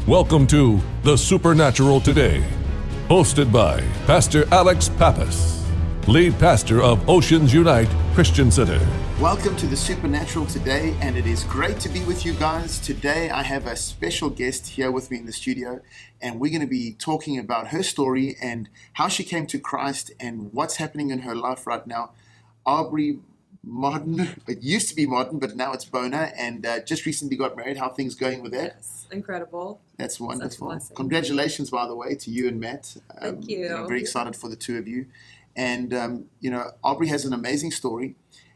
Welcome to The Supernatural Today, hosted by Pastor Alex Pappas, lead pastor of Oceans Unite Christian Center. Welcome to The Supernatural Today, and it is great to be with you guys. Today I have a special guest here with me in the studio, and we're going to be talking about her story and how she came to Christ and what's happening in her life right now. Aubry Bona, it used to be Modern, but now it's Bona, and just recently got married. How are things going with that? Yes, incredible. That's wonderful. Congratulations, by the way, to you and Matt. Thank you. I'm very excited for the two of you. And, Aubry has an amazing story,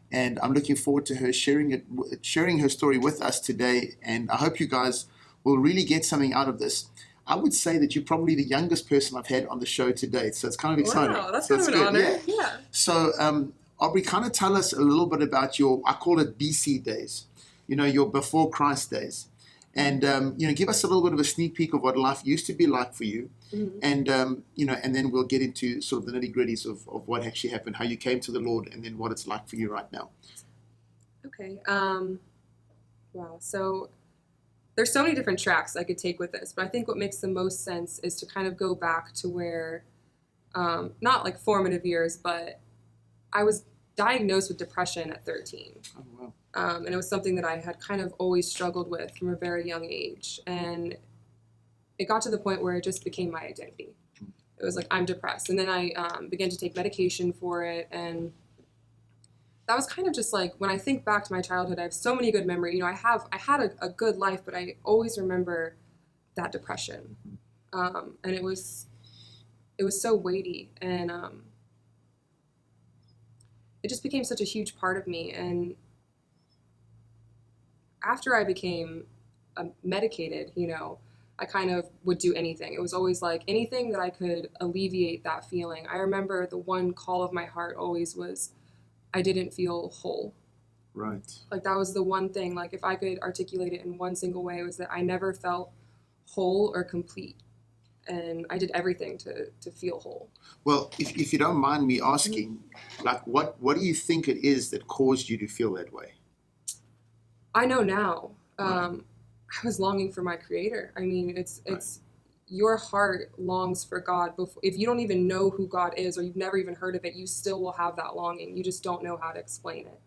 and I'm looking forward to her sharing her story with us today. And I hope you guys will really get something out of this. I would say that you're probably the youngest person I've had on the show to date, so it's kind of exciting. Wow, that's kind of an honor. Yeah. So, Aubry, kind of tell us a little bit about your, I call it BC days, your before Christ days. And, give us a little bit of a sneak peek of what life used to be like for you. Mm-hmm. And, and then we'll get into sort of the nitty gritties of what actually happened, how you came to the Lord, and then what it's like for you right now. Okay. Wow. So there's so many different tracks I could take with this, but I think what makes the most sense is to kind of go back to where, not like formative years, but I was diagnosed with depression at 13. Oh, wow. And it was something that I had kind of always struggled with from a very young age. And it got to the point where it just became my identity. It was like, I'm depressed. And then I began to take medication for it. And that was kind of just like, when I think back to my childhood, I have so many good memories. I had a good life, but I always remember that depression. And it was so weighty. And it just became such a huge part of me. And after I became medicated, I kind of would do anything. It was always like anything that I could alleviate that feeling. I remember the one call of my heart always was, I didn't feel whole. Right. Like that was the one thing, like if I could articulate it in one single way, it was that I never felt whole or complete. And I did everything to feel whole. Well, if you don't mind me asking, like what do you think it is that caused you to feel that way? I know now. I was longing for my Creator. I mean, it's your heart longs for God. If you don't even know who God is, or you've never even heard of it, you still will have that longing. You just don't know how to explain it.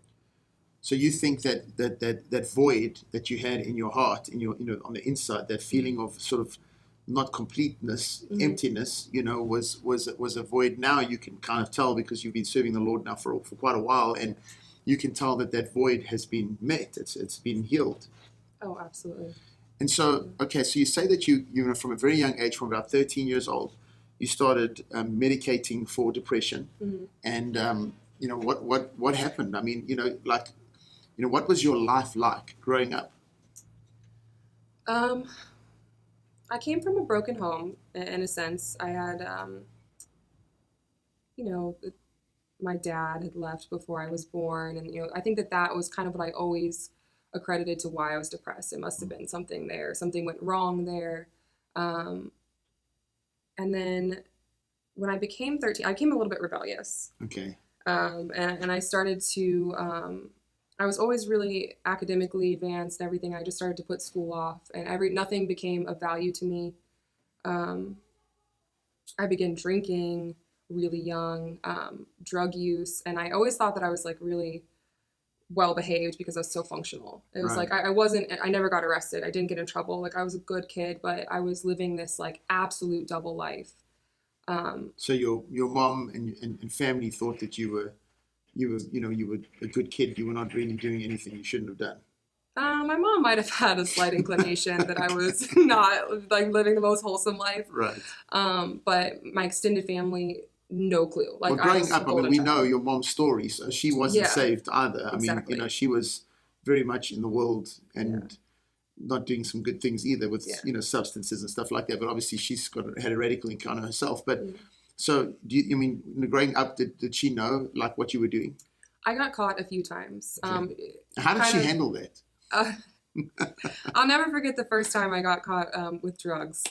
So you think that void that you had in your heart, in your on the inside, that feeling of sort of not completeness, mm-hmm. emptiness, was a void. Now you can kind of tell, because you've been serving the Lord now for quite a while, and you can tell that void has been met. It's been healed. Oh, absolutely. And so, okay, so you say that you from a very young age, from about 13 years old, you started medicating for depression, mm-hmm. and what happened? I mean, what was your life like growing up? I came from a broken home, in a sense. I had, my dad had left before I was born. And, I think that was kind of what I always accredited to why I was depressed. It must have been something there. Something went wrong there. And then when I became 13, I became a little bit rebellious. Okay. And I started to... I was always really academically advanced and everything. I just started to put school off, and nothing became of value to me. I began drinking really young, drug use, and I always thought that I was like really well behaved because I was so functional. It was right. Like I never got arrested. I didn't get in trouble. Like I was a good kid, but I was living this like absolute double life. So your mom and family thought that you were a good kid. You were not really doing anything you shouldn't have done. My mom might have had a slight inclination that I was not like living the most wholesome life. Right. But my extended family, no clue. Like growing up, we know your mom's story, so she wasn't saved either. Exactly. I mean, she was very much in the world and not doing some good things either with substances and stuff like that. But obviously, had a radical encounter herself. But so, growing up, did she know like what you were doing? I got caught a few times. Okay. How did she handle that? I'll never forget the first time I got caught with drugs.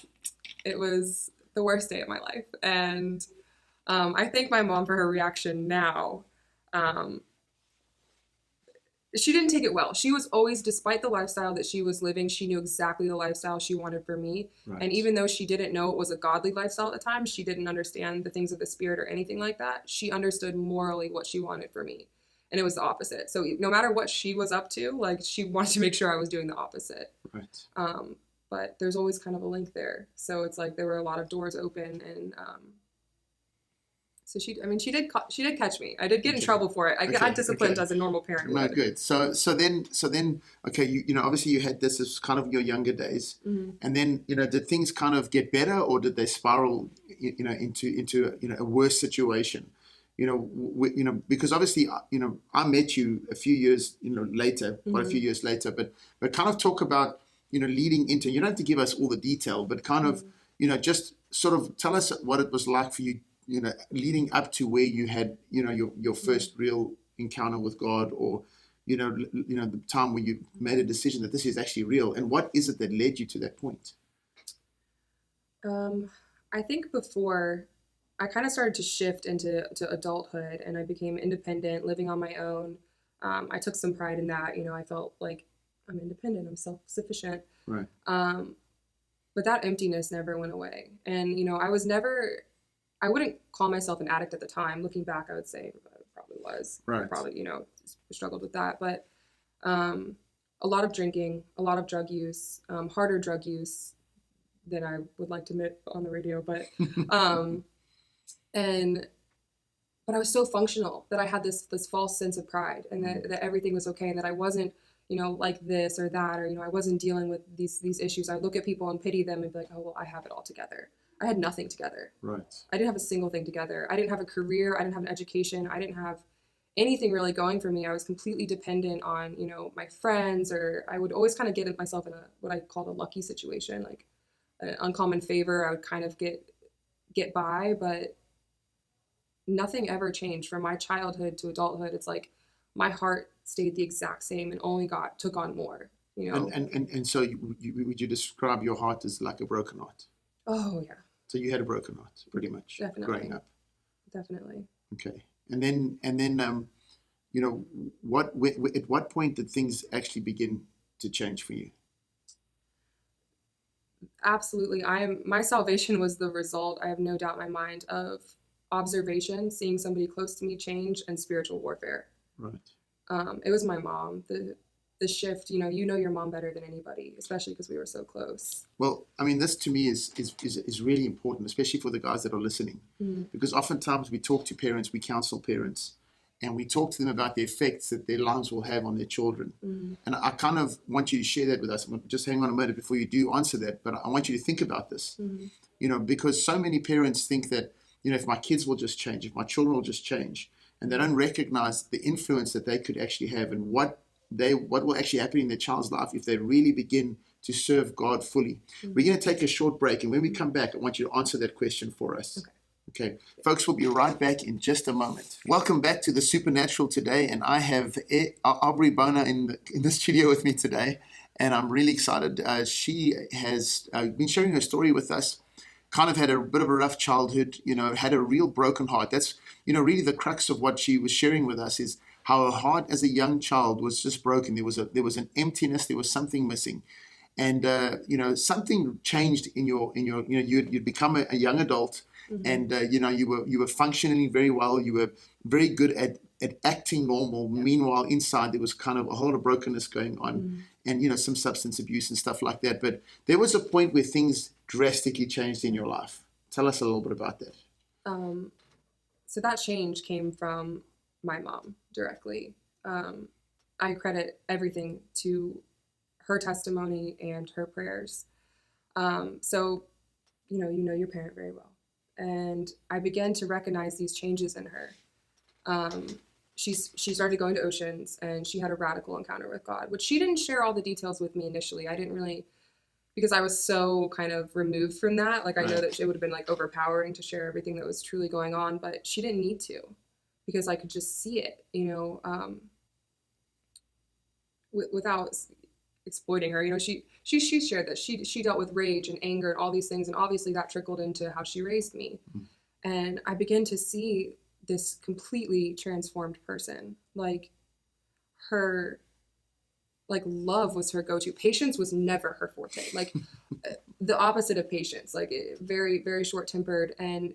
It was the worst day of my life, and I thank my mom for her reaction now. she didn't take it well. She was always, despite the lifestyle that she was living, she knew exactly the lifestyle she wanted for me. Right. And even though she didn't know it was a godly lifestyle at the time, she didn't understand the things of the spirit or anything like that. She understood morally what she wanted for me. And it was the opposite. So no matter what she was up to, like, she wanted to make sure I was doing the opposite. Right. But there's always kind of a link there. So it's like there were a lot of doors open, and so she did catch me. I did get in trouble for it. I got disciplined as a normal parent would. No, good. So then, okay, you know, obviously you had this as kind of your younger days, and then, you know, did things kind of get better, or did they spiral, you know, into a worse situation? You know, because obviously, you know, I met you a few years, you know, later, quite a few years later, but kind of talk about, you know, leading into, you don't have to give us all the detail, but kind of, you know, just sort of tell us what it was like for you, you know, leading up to where you had, you know, your first real encounter with God, or, you know, the time where you made a decision that this is actually real, and what is it that led you to that point? I think before I kind of started to shift into adulthood, and I became independent, living on my own. I took some pride in that. You know, I felt like I'm independent, I'm self-sufficient. Right. But that emptiness never went away. And, you know, I wouldn't call myself an addict at the time. Looking back, I would say I probably was. Right. I probably, you know, struggled with that. But a lot of drinking, a lot of drug use, harder drug use than I would like to admit on the radio. But but I was so functional that I had this false sense of pride, and that everything was okay, and that I wasn't, you know, like this or that, or, you know, I wasn't dealing with these issues. I'd look at people and pity them and be like, oh, well, I have it all together. I had nothing together. Right. I didn't have a single thing together. I didn't have a career. I didn't have an education. I didn't have anything really going for me. I was completely dependent on, you know, my friends, or I would always kind of get myself in what I called a lucky situation, like an uncommon favor. I would kind of get by, but nothing ever changed from my childhood to adulthood. It's like my heart stayed the exact same and only took on more, you know. And so would you describe your heart as like a broken heart? Oh yeah. So you had a broken heart, pretty much. Definitely. Growing up. Definitely. Okay. And then you know, at what point did things actually begin to change for you? Absolutely. My salvation was the result, I have no doubt in my mind, of observation, seeing somebody close to me change, and spiritual warfare. Right. It was my mom. The shift, you know your mom better than anybody, especially because we were so close. Well, I mean, this to me is really important, especially for the guys that are listening, because oftentimes we talk to parents, we counsel parents, and we talk to them about the effects that their lives will have on their children. And I kind of want you to share that with us. Just hang on a minute before you do answer that, but I want you to think about this, you know, because so many parents think that, you know, if my kids will just change, if my children will just change, and they don't recognize the influence that they could actually have, and what will actually happen in their child's life if they really begin to serve God fully. We're going to take a short break, and when we come back, I want you to answer that question for us. Okay. Folks, we'll be right back in just a moment. Welcome back to The Supernatural today, and I have Aubry Bona in the studio with me today, and I'm really excited. She has been sharing her story with us. Kind of had a bit of a rough childhood, you know, had a real broken heart. That's, you know, really the crux of what she was sharing with us, is how her heart as a young child was just broken. There was an emptiness, there was something missing. And, you know, something changed in your you know, you'd become a young adult, and, you know, you were functioning very well. You were very good at acting normal. Meanwhile, inside there was kind of a whole lot of brokenness going on, and, you know, some substance abuse and stuff like that. But there was a point where things drastically changed in your life. Tell us a little bit about that. So that change came from my mom directly. I credit everything to her testimony and her prayers. So, you know your parent very well. And I began to recognize these changes in her. She started going to Oceans, and she had a radical encounter with God, which she didn't share all the details with me initially. I didn't really, because I was so kind of removed from that. Like, I know that it would have been like overpowering to share everything that was truly going on, but she didn't need to, because I could just see it, you know, without exploiting her. You know, she shared that she dealt with rage and anger and all these things, and obviously that trickled into how she raised me. And I began to see this completely transformed person. Like, her like love was her go-to. Patience was never her forte. Like the opposite of patience, like very, very short-tempered. And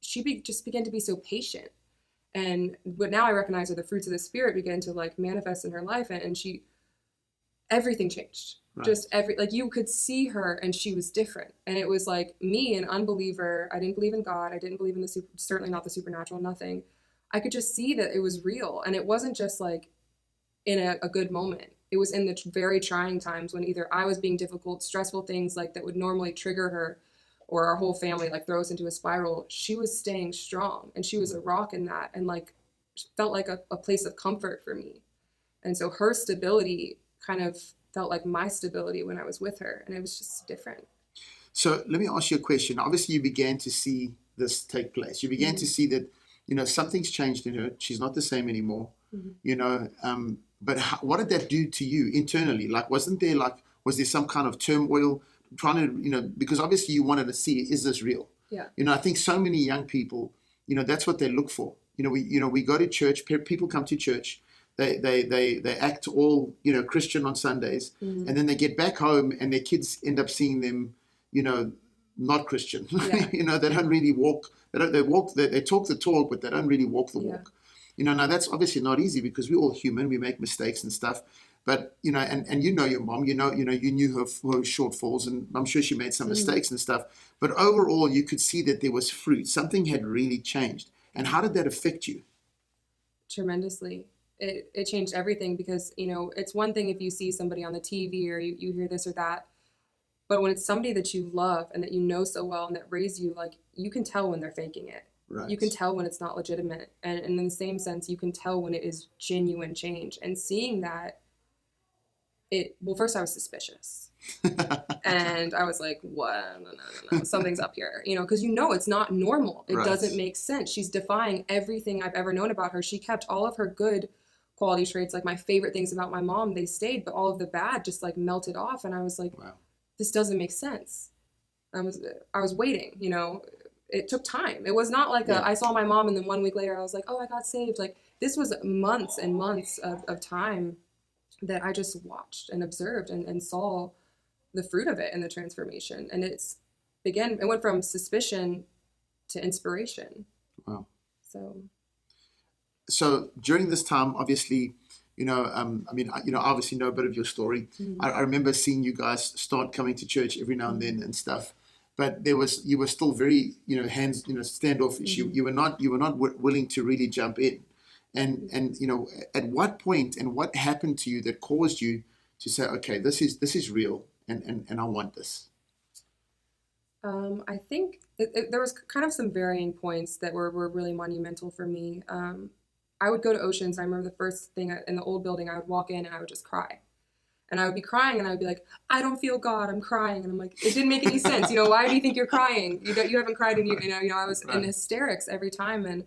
she just began to be so patient. And what now I recognize are the fruits of the Spirit began to like manifest in her life. And everything changed. Right. Just like you could see her and she was different. And it was like me, an unbeliever. I didn't believe in God. I didn't believe in certainly not the supernatural, nothing. I could just see that it was real. And it wasn't just like in a good moment. It was in the very trying times when either I was being difficult, stressful things like that would normally trigger her or our whole family, like throw us into a spiral. She was staying strong and she was a rock in that, and like felt like a place of comfort for me. And so her stability kind of felt like my stability when I was with her, and it was just different. So let me ask you a question. Obviously, you began to see this take place. You began to see that, something's changed in her. She's not the same anymore. But what did that do to you internally? Like, was there some kind of turmoil trying to, because obviously you wanted to see, is this real? Yeah. I think so many young people, that's what they look for. We go to church, people come to church, they act all, Christian on Sundays, and then they get back home and their kids end up seeing them, not Christian. Yeah. They don't really walk, they talk the talk, but they don't really walk the walk. Now that's obviously not easy because we're all human. We make mistakes and stuff. But, and your mom, you knew her shortfalls, and I'm sure she made some mistakes and stuff. But overall, you could see that there was fruit. Something had really changed. And how did that affect you? Tremendously. It changed everything because, it's one thing if you see somebody on the TV or you hear this or that. But when it's somebody that you love and that you know so well and that raised you, like, you can tell when they're faking it. Right. You can tell when it's not legitimate. And in the same sense, you can tell when it is genuine change. And seeing that, first I was suspicious. And I was like, what? No. Something's up here. Because it's not normal. It doesn't make sense. She's defying everything I've ever known about her. She kept all of her good quality traits, like my favorite things about my mom, they stayed, but all of the bad just like melted off. And I was like, wow, this doesn't make sense. I was waiting, It took time. It was not like I saw my mom and then 1 week later I was like, oh, I got saved. Like this was months and months of time that I just watched and observed and saw the fruit of it and the transformation. And it went from suspicion to inspiration. Wow. So during this time, obviously, I obviously know a bit of your story. Mm-hmm. I remember seeing you guys start coming to church every now and then and stuff. But you were still very, standoffish. Mm-hmm. You were not willing to really jump in. And at what point and what happened to you that caused you to say, okay, this is real and I want this? I think there was kind of some varying points that were really monumental for me. I would go to Oceans. I remember the first thing in the old building, I would walk in and I would just cry. And I would be crying and I would be like, I don't feel God, I'm crying. And I'm like, it didn't make any sense. Why do you think you're crying? You haven't cried in I was in hysterics every time. And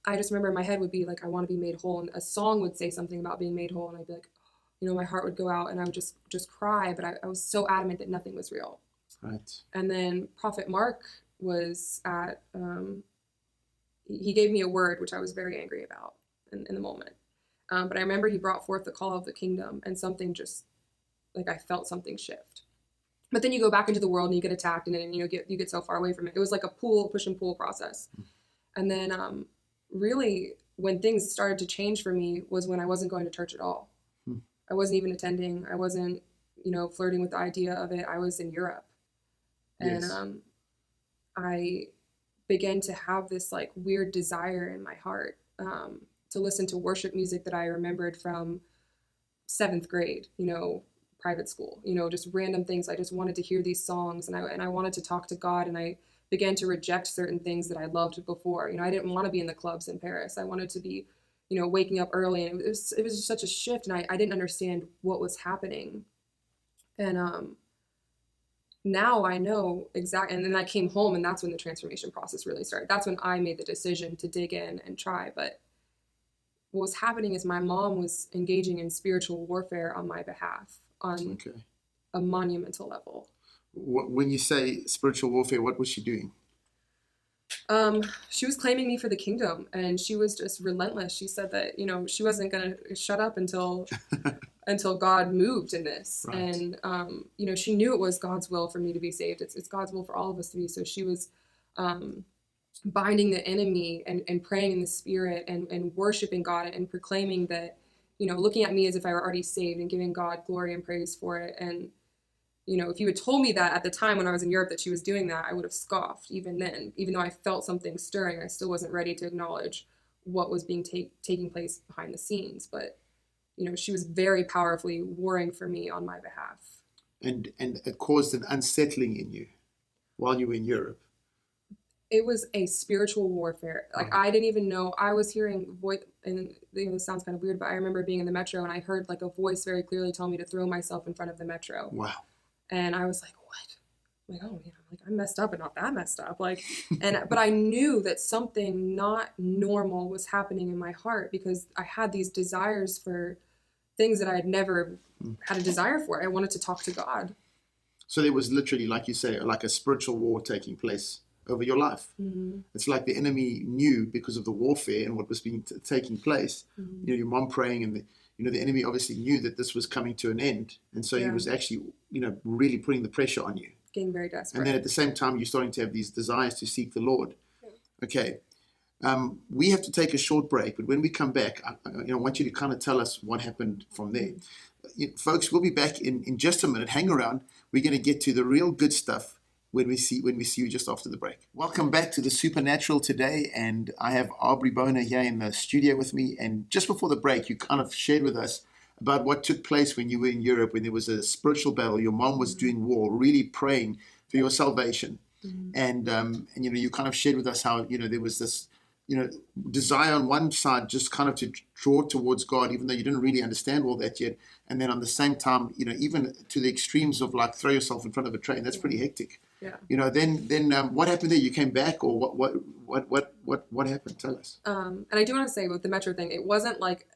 I just remember my head would be like, I want to be made whole. And a song would say something about being made whole. And I'd be like, my heart would go out and I would just cry. But I was so adamant that nothing was real. Right. And then Prophet Mark was at, he gave me a word, which I was very angry about in the moment. But I remember he brought forth the call of the kingdom and something just, like I felt something shift. But then you go back into the world and you get attacked and then you get so far away from it. It was like a push and pull process. And then really when things started to change for me was when I wasn't going to church at all. I wasn't even attending. I wasn't, flirting with the idea of it. I was in Europe. And yes. I began to have this like weird desire in my heart to listen to worship music that I remembered from 7th grade, private school, just random things. I just wanted to hear these songs and I wanted to talk to God, and I began to reject certain things that I loved before. I didn't want to be in the clubs in Paris. I wanted to be, waking up early, and it was just such a shift, and I didn't understand what was happening. And now I know exactly. And then I came home, and that's when the transformation process really started. That's when I made the decision to dig in and try. But what was happening is my mom was engaging in spiritual warfare on my behalf on a monumental level. When you say spiritual warfare, what was she doing? She was claiming me for the kingdom, and she was just relentless. She said that, she wasn't going to shut up until until God moved in this. Right. And, you know, she knew it was God's will for me to be saved. It's God's will for all of us to be. So she was binding the enemy and praying in the Spirit and worshiping God and proclaiming that, you know, looking at me as if I were already saved and giving God glory and praise for it. And, you know, if you had told me that at the time when I was in Europe that she was doing that, I would have scoffed even then. Even though I felt something stirring, I still wasn't ready to acknowledge what was being taking place behind the scenes. But, you know, she was very powerfully warring for me on my behalf. And it caused an unsettling in you while you were in Europe. It was a spiritual warfare. Like, I didn't even know. I was hearing voice, and you know, this sounds kind of weird, but I remember being in the metro and I heard like a voice very clearly tell me to throw myself in front of the metro. Wow. And I was like, what? I'm like, oh, you know, like I'm messed up, but not that messed up. Like, but I knew that something not normal was happening in my heart because I had these desires for things that I had never had a desire for. I wanted to talk to God. So there was literally, like you say, like a spiritual war taking place over your life. Mm-hmm. It's like the enemy knew because of the warfare and what was taking place. Mm-hmm. You know, your mom praying, and the enemy obviously knew that this was coming to an end, and so he was actually, you know, really putting the pressure on you. Getting very desperate. And then at the same time, you're starting to have these desires to seek the Lord. Yeah. Okay, we have to take a short break, but when we come back, I want you to kind of tell us what happened from there. Folks, we'll be back in just a minute. Hang around. We're going to get to the real good stuff when we see you just after the break. Welcome back to the Supernatural today, and I have Aubry Bona here in the studio with me. And just before the break, you kind of shared with us about what took place when you were in Europe, when there was a spiritual battle. Your mom was doing war, really praying for your salvation, and you know, you kind of shared with us how, you know, there was this, you know, desire on one side just kind of to draw towards God, even though you didn't really understand all that yet. And then on the same time, you know, even to the extremes of like throw yourself in front of a train. That's pretty hectic. Yeah. You know, then what happened there? You came back, or what happened? Tell us. And I do want to say with the metro thing, it wasn't like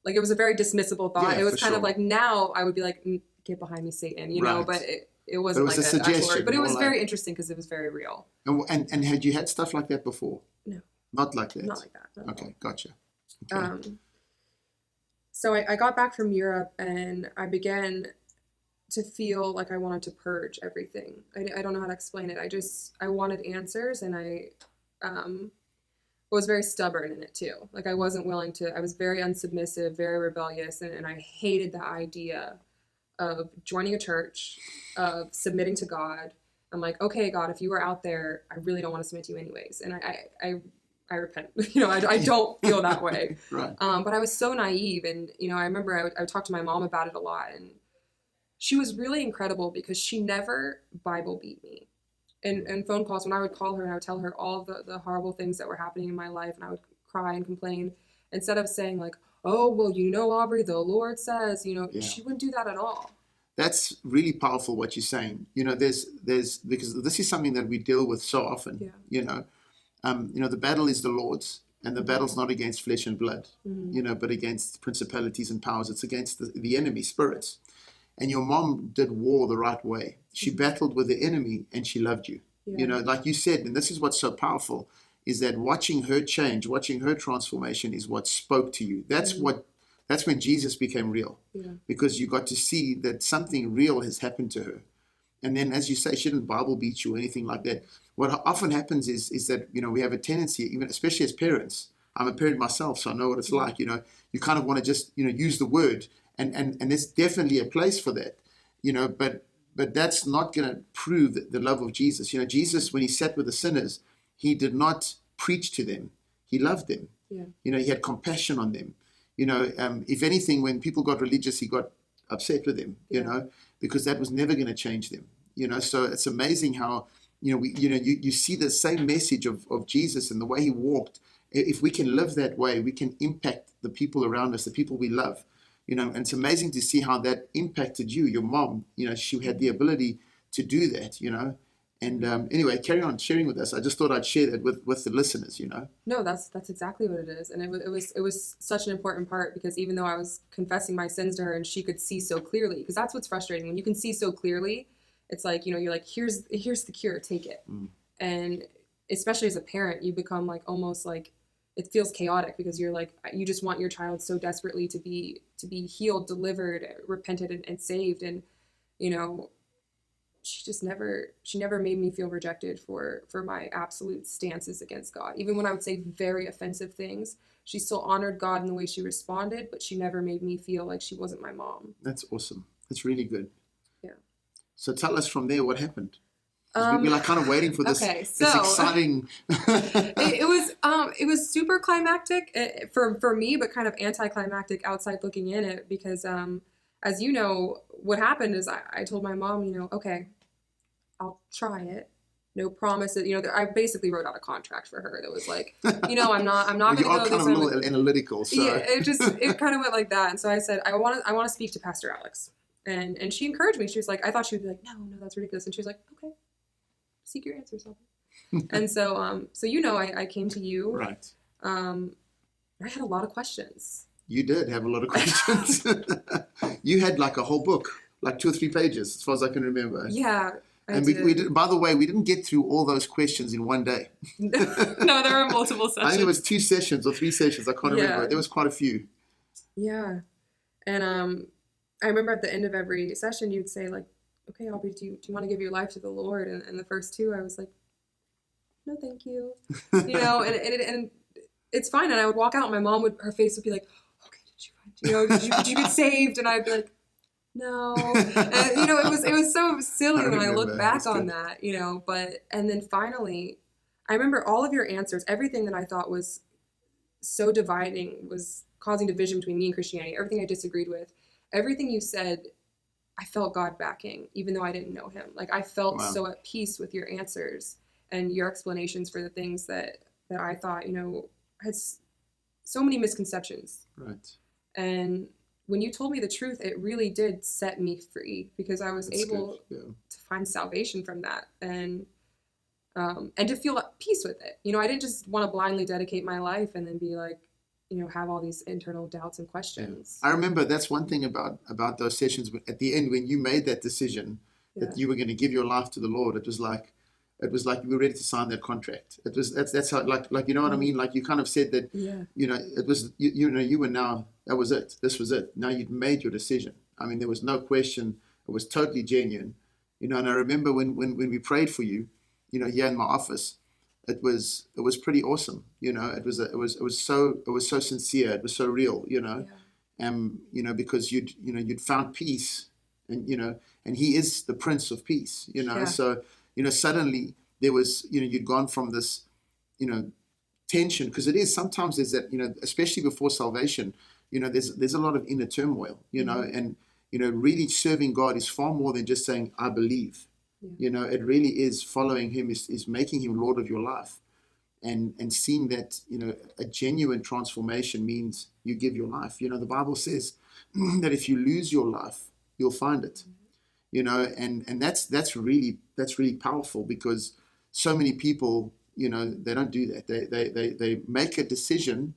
it was a very dismissible thought. Yeah, it was kind sure. of like, now I would be like, get behind me, Satan, you know, but it wasn't but it was like a an actual suggestion, word. But it was more very like, interesting because it was very real. And had you had stuff like that before? No. Not like that? Not like that. No. Okay, gotcha. Okay. So I got back from Europe and I began to feel like I wanted to purge everything. I don't know how to explain it. I wanted answers, and I was very stubborn in it too. Like I wasn't willing to, I was very unsubmissive, very rebellious, and I hated the idea of joining a church, of submitting to God. I'm like, okay, God, if you were out there, I really don't want to submit to you anyways. And I repent. You know, I don't feel that way. Right. But I was so naive. And, you know, I remember I would talk to my mom about it a lot. And she was really incredible because she never Bible beat me. And phone calls, when I would call her and I would tell her all the horrible things that were happening in my life, and I would cry and complain, instead of saying like, oh, well, you know, Aubry, the Lord says, you know, she wouldn't do that at all. That's really powerful what you're saying. You know, there's because this is something that we deal with so often. Yeah. You know, the battle is the Lord's, and the battle's not against flesh and blood, you know, but against principalities and powers. It's against the enemy, spirits. And your mom did war the right way. She battled with the enemy, and she loved you. Yeah. You know, like you said, and this is what's so powerful, is that watching her change, watching her transformation is what spoke to you. That's when Jesus became real, because you got to see that something real has happened to her. And then, as you say, she didn't Bible beat you or anything like that. What often happens is that, you know, we have a tendency, even especially as parents, I'm a parent myself, so I know what it's like, you know, you kind of want to just, you know, use the word, and there's definitely a place for that, you know, but that's not going to prove the love of Jesus. You know, Jesus, when he sat with the sinners, he did not preach to them. He loved them. Yeah. You know, he had compassion on them. You know, if anything, when people got religious, he got upset with them, you know, because that was never going to change them. You know, so it's amazing how, you know, you see the same message of Jesus and the way he walked. If we can live that way, we can impact the people around us, the people we love. You know, and it's amazing to see how that impacted you. Your mom, you know, she had the ability to do that, you know. And anyway, carry on sharing with us. I just thought I'd share that with the listeners, you know. No, that's exactly what it is. And it was such an important part, because even though I was confessing my sins to her and she could see so clearly, because that's what's frustrating. When you can see so clearly, it's like, you know, you're like, here's the cure, take it. And especially as a parent, you become like almost like it feels chaotic because you're like, you just want your child so desperately to be healed, delivered, repented, and saved. And, you know, she never made me feel rejected for my absolute stances against God. Even when I would say very offensive things, she still honored God in the way she responded, but she never made me feel like she wasn't my mom. That's awesome. That's really good. Yeah. So tell us from there what happened. We're like kind of waiting for this, okay, this exciting. it was super climactic for me, but kind of anticlimactic outside looking in it because as you know, what happened is I told my mom, you know, okay, I'll try it. No promises. You know, I basically wrote out a contract for her that was like, you know, I'm not going to go. You are kind of a little analytical. So. Yeah, it kind of went like that. And so I said, I want to speak to Pastor Alex. And she encouraged me. She was like, I thought she would be like, no, that's ridiculous. And she was like, okay, seek your answers. And so, you know, I came to you. Right. I had a lot of questions. You did have a lot of questions. You had like a whole book, like 2 or 3 pages, as far as I can remember. Yeah. And we did, by the way, we didn't get through all those questions in one day. No, there were multiple sessions. I think it was 2 sessions or 3 sessions. I can't remember. There was quite a few. Yeah. And I remember at the end of every session, you'd say like, okay, Aubry, do you want to give your life to the Lord? And the first 2, I was like, no, thank you. You know, and it's fine. And I would walk out and my mom her face would be like, okay, did you get saved? And I'd be like, no. And, you know, it was so silly when I look back on that, you know, and then finally, I remember all of your answers, everything that I thought was so dividing, was causing division between me and Christianity, everything I disagreed with, everything you said, I felt God backing, even though I didn't know him. Like I felt so at peace with your answers and your explanations for the things that I thought, you know, had so many misconceptions. Right. And when you told me the truth, it really did set me free because I was able to find salvation from that and to feel at peace with it. You know, I didn't just want to blindly dedicate my life and then be like, you know, have all these internal doubts and questions. I remember that's one thing about those sessions. At the end, when you made that decision that you were going to give your life to the Lord, it was like you were ready to sign that contract. That's how like you know what I mean. Like you kind of said that. You know, it was you know you were now. That was it. This was it. Now you'd made your decision. I mean, there was no question. It was totally genuine. You know, and I remember when we prayed for you, you know, here in my office, it was pretty awesome. You know, it was so sincere. It was so real. You know, you know, because you'd found peace, and you know, and He is the Prince of Peace. You know, so you know, suddenly there was, you know, you'd gone from this, you know, tension, because it is sometimes there's that, you know, especially before salvation. You know, there's a lot of inner turmoil, you know, and, you know, really serving God is far more than just saying, I believe. You know, it really is following Him, is making Him Lord of your life. And seeing that, you know, a genuine transformation means you give your life. You know, the Bible says that if you lose your life, you'll find it. You know, and that's really powerful, because so many people, you know, they don't do that. They make a decision,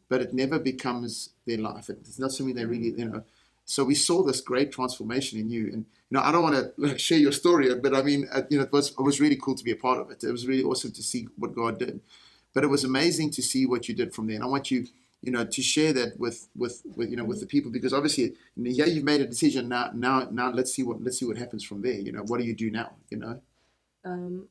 but it never becomes their life. It's not something they really, you know. So we saw this great transformation in you. And, you know, I don't want to share your story, but I mean, you know, it was really cool to be a part of it. It was really awesome to see what God did. But it was amazing to see what you did from there. And I want you, you know, to share that with you know, with the people, because obviously, you know, you've made a decision. Now let's see what happens from there. You know, what do you do now? You know.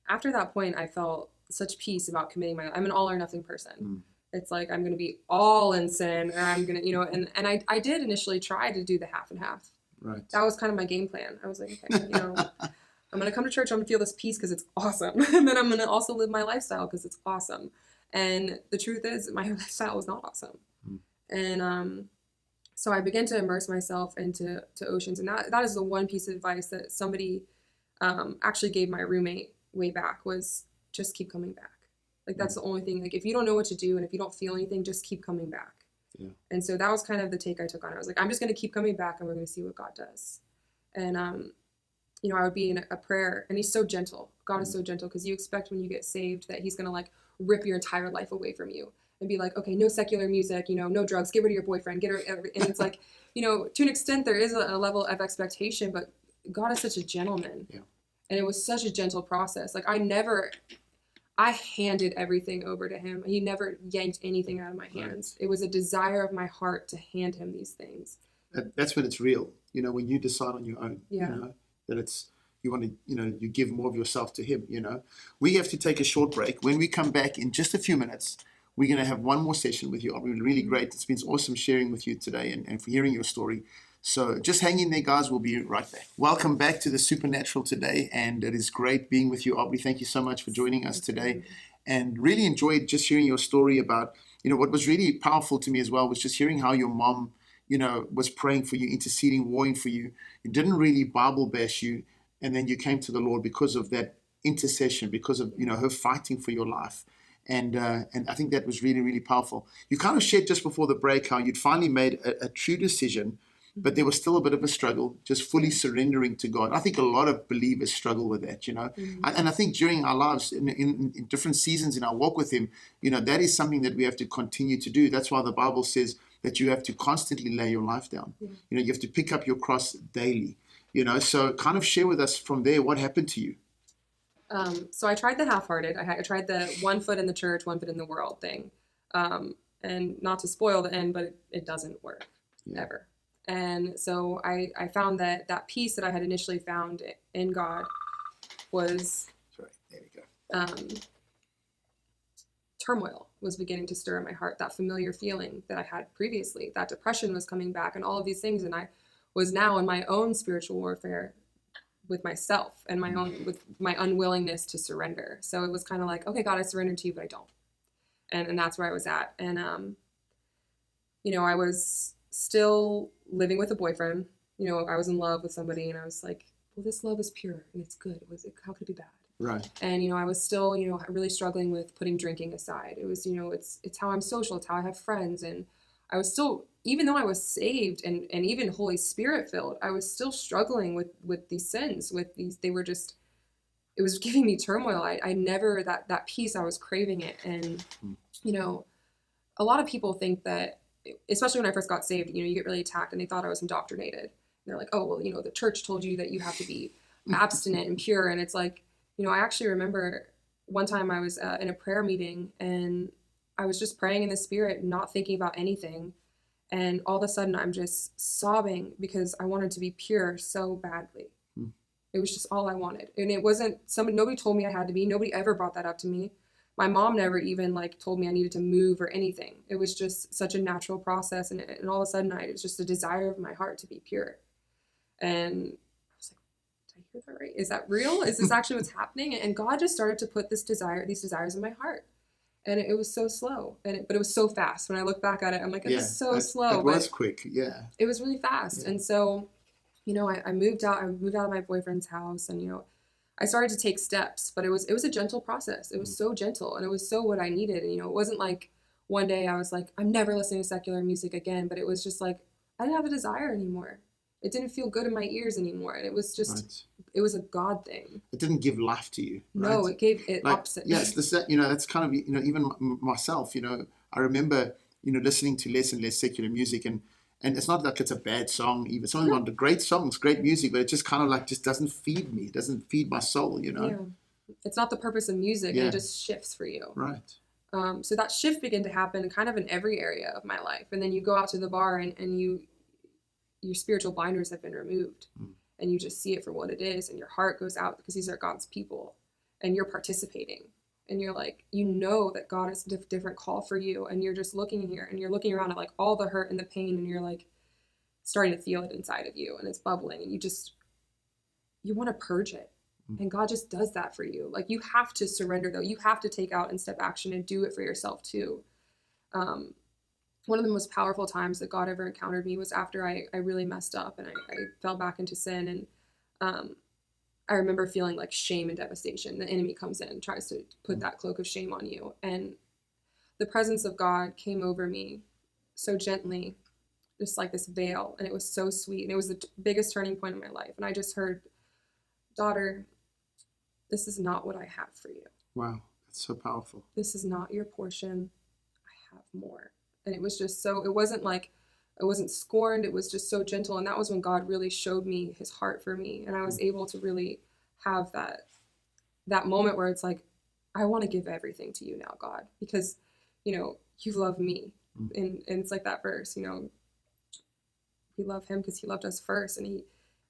After that point, I felt such peace about committing my life. I'm an all or nothing person. It's like, I'm going to be all in sin, and I'm going to, you know, and I did initially try to do the half and half. Right. That was kind of my game plan. I was like, okay, you know, I'm going to come to church. I'm going to feel this peace because it's awesome. And then I'm going to also live my lifestyle because it's awesome. And the truth is, my lifestyle was not awesome. And so I began to immerse myself into oceans. And that is the one piece of advice that somebody actually gave my roommate way back, was just keep coming back. Like, that's the only thing. Like, if you don't know what to do and if you don't feel anything, just keep coming back. Yeah. And so that was kind of the take I took on it. I was like, I'm just going to keep coming back, and we're going to see what God does. And, you know, I would be in a prayer, and He's so gentle. God is so gentle, because you expect when you get saved that He's going to, like, rip your entire life away from you and be like, okay, no secular music, you know, no drugs, get rid of your boyfriend, get rid of everything. And it's like, you know, to an extent, there is a level of expectation, but God is such a gentleman. Yeah. And it was such a gentle process. Like, I never I handed everything over to him. He never yanked anything out of my hands. It was a desire of my heart to hand him these things. That's when it's real, when you decide on your own, Yeah. that it's, you want to, you give more of yourself to him, We have to take a short break. When we come back in just a few minutes, we're going to have one more session with you. Aubry, really great. It's been awesome sharing with you today and for hearing your story. So just hang in there, guys. We'll be right back. Welcome back to the Supernatural today. And it is great being with you, Aubrey. Thank you so much for joining us today. And really enjoyed just hearing your story about, what was really powerful to me as well was just hearing how your mom, was praying for you, interceding, warring for you. It didn't really Bible bash you. And then you came to the Lord because of that intercession, because of, her fighting for your life. And I think that was really, really powerful. You kind of shared just before the break how you'd finally made a true decision, but there was still a bit of a struggle, just fully surrendering to God. I think a lot of believers struggle with that, And I think during our lives, in different seasons in our walk with Him, that is something that we have to continue to do. That's why the Bible says that you have to constantly lay your life down. You have to pick up your cross daily, So kind of share with us from there what happened to you. So I tried the half-hearted. I tried the 1 foot in the church, 1 foot in the world thing. And not to spoil the end, but it doesn't work ever. And so I found that peace that I had initially found in God was turmoil was beginning to stir in my heart, that familiar feeling that I had previously, that depression was coming back and all of these things. And I was now in my own spiritual warfare with myself and with my unwillingness to surrender. So it was kind of like, okay, God, I surrender to you, but I don't. And that's where I was at. And, I was still living with a boyfriend. I was in love with somebody and I was like, well, this love is pure and it's good. How could it be bad? Right. And, I was still, really struggling with putting drinking aside. It was, it's how I'm social. It's how I have friends. And I was still, even though I was saved and even Holy Spirit filled, I was still struggling with these sins, it was giving me turmoil. I never, that peace, I was craving it. And, a lot of people think that, especially when I first got saved, you get really attacked and they thought I was indoctrinated. And they're like, oh, well, the church told you that you have to be abstinent and pure. And it's like, I actually remember one time I was in a prayer meeting and I was just praying in the Spirit, not thinking about anything. And all of a sudden I'm just sobbing because I wanted to be pure so badly. It was just all I wanted. And it wasn't nobody told me I had to be. Nobody ever brought that up to me. My mom never even told me I needed to move or anything. It was just such a natural process. And all of a sudden it was just a desire of my heart to be pure. And I was like, did I hear that right? Is that real? Is this actually what's happening? And God just started to put these desires in my heart. And it was so slow, but it was so fast. When I look back at it, I'm like, it was so slow. It was quick, yeah. It was really fast. Yeah. And so, I moved out of my boyfriend's house and, I started to take steps, but it was a gentle process. It was so gentle and it was so what I needed. And, it wasn't like one day I was like, I'm never listening to secular music again, but it was just like, I didn't have a desire anymore. It didn't feel good in my ears anymore. And it was just, It was a God thing. It didn't give life to you. Right? No, it gave it opposite. Yes, that's kind of, even myself, I remember, listening to less and less secular music and it's not like it's a bad song even. Some of them are great songs, great music, but it just kind of just doesn't feed me. It doesn't feed my soul, Yeah. It's not the purpose of music. And it just shifts for you. Right. So that shift began to happen kind of in every area of my life. And then you go out to the bar and your spiritual blinders have been removed. And you just see it for what it is. And your heart goes out because these are God's people. And you're participating. And you're like, that God has a different call for you. And you're just looking here and you're looking around at all the hurt and the pain. And you're starting to feel it inside of you. And it's bubbling. And you want to purge it. And God just does that for you. You have to surrender though. You have to take out and step action and do it for yourself too. One of the most powerful times that God ever encountered me was after I really messed up and I fell back into sin. And I remember feeling shame and devastation. The enemy comes in and tries to put that cloak of shame on you. And the presence of God came over me so gently, just like this veil. And it was so sweet. And it was the biggest turning point in my life. And I just heard, daughter, this is not what I have for you. Wow, that's so powerful. This is not your portion. I have more. And it was just so, it wasn't I wasn't scorned. It was just so gentle. And that was when God really showed me his heart for me. And I was able to really have that moment where it's I want to give everything to you now, God, because, you love me. And it's like that verse, we love him because he loved us first. And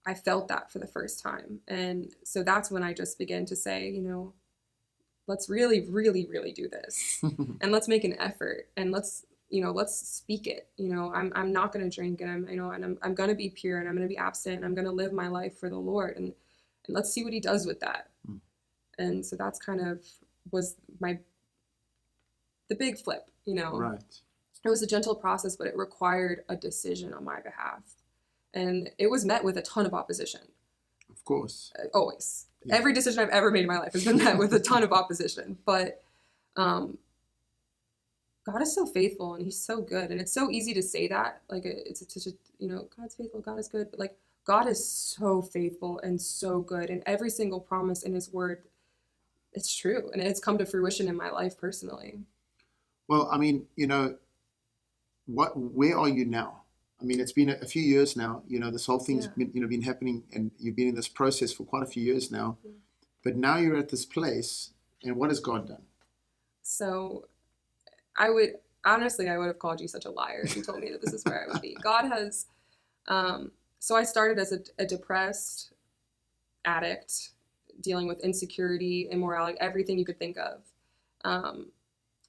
I felt that for the first time. And so that's when I just began to say, let's really, really, really do this. And let's make an effort, and let's speak it. I'm not going to drink, and I'm going to be pure, and I'm going to be abstinent, and I'm going to live my life for the Lord. And let's see what he does with that. And so that's kind of was the big flip, Right. It was a gentle process, but it required a decision on my behalf. And it was met with a ton of opposition. Of course. Always. Yeah. Every decision I've ever made in my life has been met with a ton of opposition. But God is so faithful, and he's so good. And it's so easy to say that. Like, it's such a, God's faithful, God is good. But like, God is so faithful and so good. And every single promise in his word, it's true. And it's come to fruition in my life personally. Well, I mean, where are you now? I mean, it's been a few years now. This whole thing's been happening, and you've been in this process for quite a few years now. Yeah. But now you're at this place, and what has God done? So I would have called you such a liar if you told me that this is where I would be. God has, so I started as a depressed addict, dealing with insecurity, immorality, everything you could think of,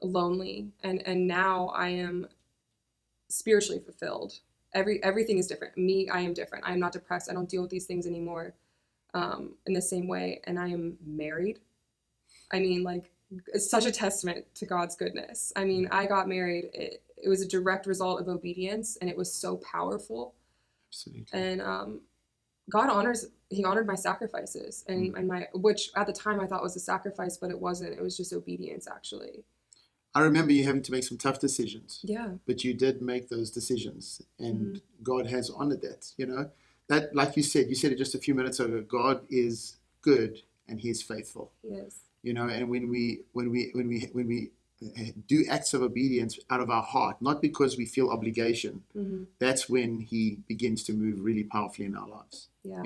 lonely. And now I am spiritually fulfilled. Everything is different. Me, I am different. I am not depressed. I don't deal with these things anymore in the same way. And I am married. I mean, like, it's such a testament to God's goodness. I mean, I got married. It was a direct result of obedience, and it was so powerful. Absolutely. And God honored my sacrifices, and which at the time I thought was a sacrifice, but it wasn't. It was just obedience, actually. I remember you having to make some tough decisions. Yeah. But you did make those decisions, and God has honored that. That, like you said it just a few minutes ago. God is good, and he is faithful. He is. And when we do acts of obedience out of our heart, not because we feel obligation, that's when he begins to move really powerfully in our lives. Yeah.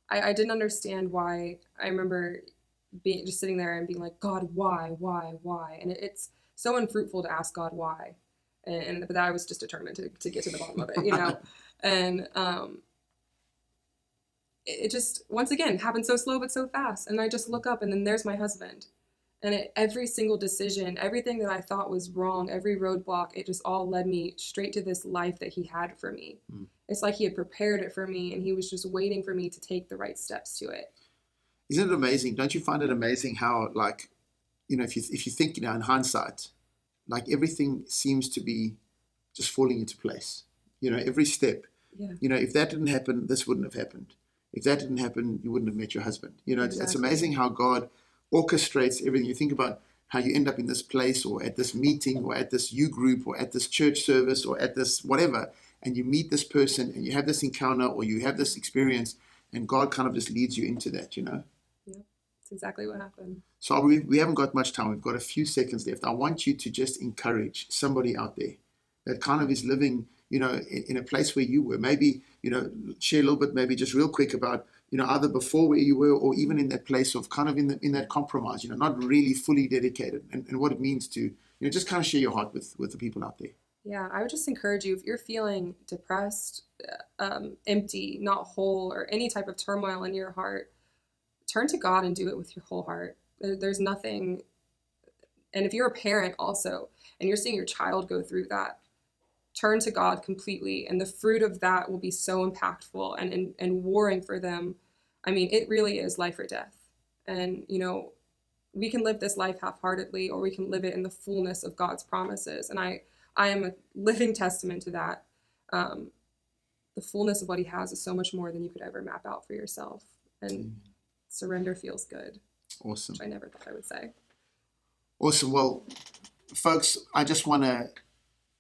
I didn't understand why. I remember just sitting there and being like, God, why? And it's so unfruitful to ask God why. But I was just determined to get to the bottom of it, And it just, once again, happened so slow but so fast. And I just look up, and then there's my husband. And every single decision, everything that I thought was wrong, every roadblock, it just all led me straight to this life that he had for me. It's like he had prepared it for me, and he was just waiting for me to take the right steps to it. Isn't it amazing? Don't you find it amazing how, like, if you think, in hindsight, like, everything seems to be just falling into place. Every step. Yeah. If that didn't happen, this wouldn't have happened. If that didn't happen, you wouldn't have met your husband. Exactly. It's amazing how God orchestrates everything. You think about how you end up in this place, or at this meeting, or at this U group, or at this church service, or at this whatever, and you meet this person, and you have this encounter, or you have this experience, and God kind of just leads you into that, Yeah, that's exactly what happened. So we haven't got much time. We've got a few seconds left. I want you to just encourage somebody out there that kind of is living, in a place where you were. Maybe, share a little bit, maybe just real quick about, either before where you were, or even in that place of kind of in that compromise, not really fully dedicated, and what it means to, just kind of share your heart with the people out there. Yeah, I would just encourage you, if you're feeling depressed, empty, not whole, or any type of turmoil in your heart, turn to God and do it with your whole heart. There's nothing. And if you're a parent also, and you're seeing your child go through that, turn to God completely, and the fruit of that will be so impactful and warring for them. I mean, it really is life or death. And, we can live this life half-heartedly, or we can live it in the fullness of God's promises. And I am a living testament to that. The fullness of what he has is so much more than you could ever map out for yourself. And surrender feels good. Awesome. Which I never thought I would say. Awesome. Well, folks, I just want to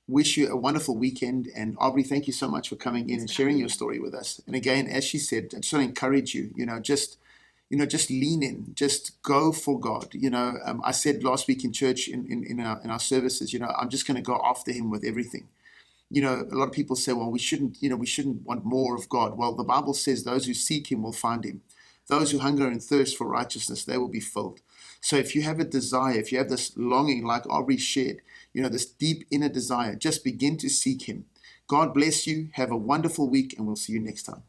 wish you a wonderful weekend. And Aubry, thank you so much for coming in and sharing your story with us. And again, as she said, I just want to encourage you, just lean in, just go for God. I said last week in church in our services, I'm just going to go after him with everything. A lot of people say, well, we shouldn't want more of God. Well, the Bible says those who seek him will find him. Those who hunger and thirst for righteousness, they will be filled. So if you have a desire, if you have this longing like Aubry shared, this deep inner desire, just begin to seek him. God bless you. Have a wonderful week, and we'll see you next time.